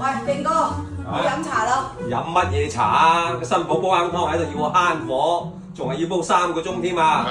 喂，勁哥，我飲茶啦。飲乜嘢茶啊？個新抱煲羹湯喺度要我慳火，仲係要煲3個鐘添啊！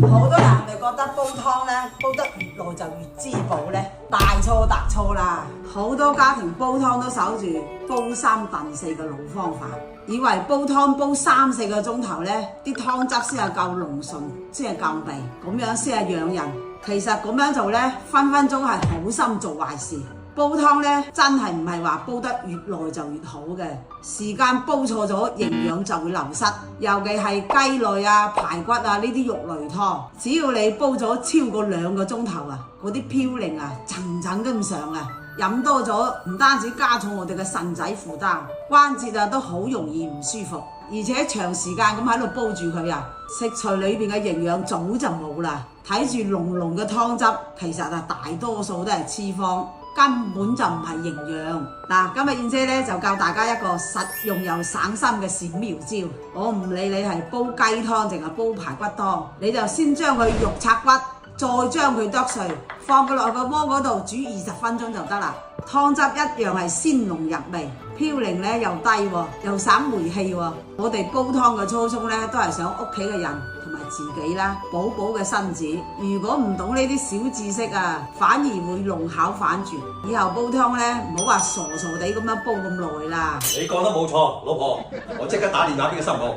好多人咪覺得煲湯咧，煲得越耐就越滋補咧，大錯特錯啦！好多家庭煲湯都守住煲3燉4嘅老方法，以為煲湯煲3、4個鐘頭咧，啲湯汁先係夠濃順，先係夠味，咁樣先係養人。其實咁樣做咧，分分鐘係好心做壞事。煲湯咧真係唔係話煲得越耐就越好嘅，時間煲錯咗，營養就會流失。尤其係雞類啊、排骨啊呢啲肉類湯，只要你煲咗超過2個鐘頭啊，嗰啲嘌呤啊層層都唔上啊，飲多咗唔單止加重我哋嘅腎仔負擔，關節啊都好容易唔舒服，而且長時間咁喺度煲住佢啊，食材裏邊嘅營養早就冇啦。睇住濃濃嘅湯汁，其實啊大多數都係脂肪。根本就唔係營養。嗱，今日燕姐咧就教大家一個實用又省心嘅閃妙招。我唔理你係煲雞湯定係煲排骨湯，你就先將佢肉拆骨，再將佢剁碎，放佢落個鍋嗰度煮20分鐘就得啦。湯汁一樣係鮮濃入味，嘌呤咧又低喎，又省煤氣喎。我哋煲湯嘅初衷咧都係想屋企嘅人同埋自己啦，補嘅身子。如果唔懂呢啲小知識啊，反而會弄巧反拙。以後煲湯咧，唔好話傻傻地咁樣煲咁耐啦。你講得冇錯，老婆，我即刻打電話俾個新抱。